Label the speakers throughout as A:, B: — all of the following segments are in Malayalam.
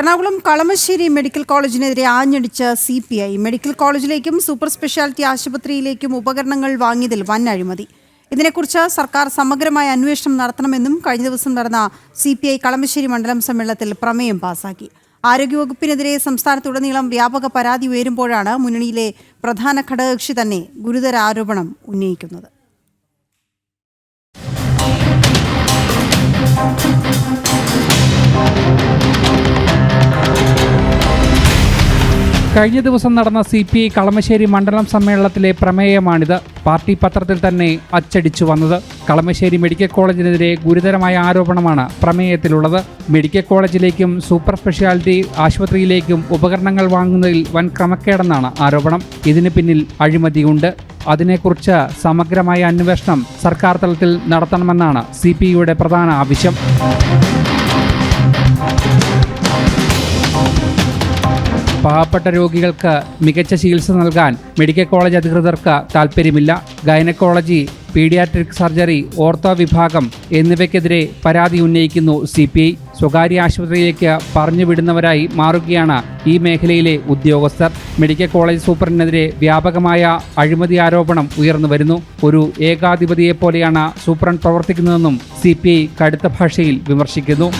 A: എറണാകുളം കളമശ്ശേരി മെഡിക്കൽ കോളേജിനെതിരെ ആഞ്ഞടിച്ച CPI മെഡിക്കൽ കോളേജിലേക്കും സൂപ്പർ സ്പെഷ്യാലിറ്റി ആശുപത്രിയിലേക്കും ഉപകരണങ്ങൾ വാങ്ങിയതിൽ വൻ അഴിമതി. ഇതിനെക്കുറിച്ച് സർക്കാർ സമഗ്രമായ അന്വേഷണം നടത്തണമെന്നും കഴിഞ്ഞ ദിവസം നടന്ന CPI കളമശ്ശേരി മണ്ഡലം സമ്മേളനത്തിൽ പ്രമേയം പാസാക്കി. ആരോഗ്യവകുപ്പിനെതിരെ സംസ്ഥാനത്തുടനീളം വ്യാപക പരാതി ഉയരുമ്പോഴാണ് മുന്നണിയിലെ പ്രധാന ഘടകകക്ഷി തന്നെ ഗുരുതര ആരോപണം ഉന്നയിക്കുന്നത്.
B: കഴിഞ്ഞ ദിവസം നടന്ന CPI കളമശ്ശേരി മണ്ഡലം സമ്മേളനത്തിലെ പ്രമേയമാണിത്. പാർട്ടി പത്രത്തിൽ തന്നെ അച്ചടിച്ചു വന്നത്. കളമശ്ശേരി മെഡിക്കൽ കോളേജിനെതിരെ ഗുരുതരമായ ആരോപണമാണ് പ്രമേയത്തിലുള്ളത്. മെഡിക്കൽ കോളേജിലേക്കും സൂപ്പർ സ്പെഷ്യാലിറ്റി ആശുപത്രിയിലേക്കും ഉപകരണങ്ങൾ വാങ്ങുന്നതിൽ വൻ ക്രമക്കേടെന്നാണ് ആരോപണം. ഇതിന് പിന്നിൽ അഴിമതിയുണ്ട്. അതിനെക്കുറിച്ച് സമഗ്രമായ അന്വേഷണം സർക്കാർ തലത്തിൽ നടത്തണമെന്നാണ് CPIയുടെ പ്രധാന ആവശ്യം. പാവപ്പെട്ട രോഗികൾക്ക് മികച്ച ചികിത്സ നൽകാൻ മെഡിക്കൽ കോളേജ് അധികൃതർക്ക് താൽപ്പര്യമില്ല. ഗൈനക്കോളജി, പീഡിയാട്രിക് സർജറി, ഓർത്തോ വിഭാഗം എന്നിവയ്ക്കെതിരെ പരാതി ഉന്നയിക്കുന്നു CPI. സ്വകാര്യ ആശുപത്രിയിലേക്ക് പറഞ്ഞുവിടുന്നവരായി മാറുകയാണ് ഈ മേഖലയിലെ ഉദ്യോഗസ്ഥർ. മെഡിക്കൽ കോളേജ് സൂപ്രണ്ടിനെതിരെ വ്യാപകമായ അഴിമതി ആരോപണം ഉയർന്നു വരുന്നു. ഒരു ഏകാധിപതിയെപ്പോലെയാണ് സൂപ്രണ്ട് പ്രവർത്തിക്കുന്നതെന്നും CPI കടുത്ത ഭാഷയിൽ വിമർശിക്കുന്നു.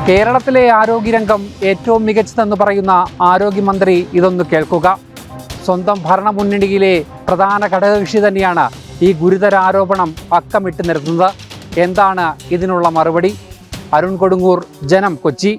B: കേരളത്തിലെ ആരോഗ്യരംഗം ഏറ്റവും മികച്ചതെന്ന് പറയുന്ന ആരോഗ്യമന്ത്രി ഇതൊന്ന് കേൾക്കുക. സ്വന്തം ഭരണമുന്നണിയിലെ പ്രധാന ഘടകകക്ഷി തന്നെയാണ് ഈ ഗുരുതര ആരോപണം അക്കമിട്ട് നിർത്തുന്നത്. എന്താണ് ഇതിനുള്ള മറുപടി? അരുൺ കൊടുങ്ങൂർ, ജനം, കൊച്ചി.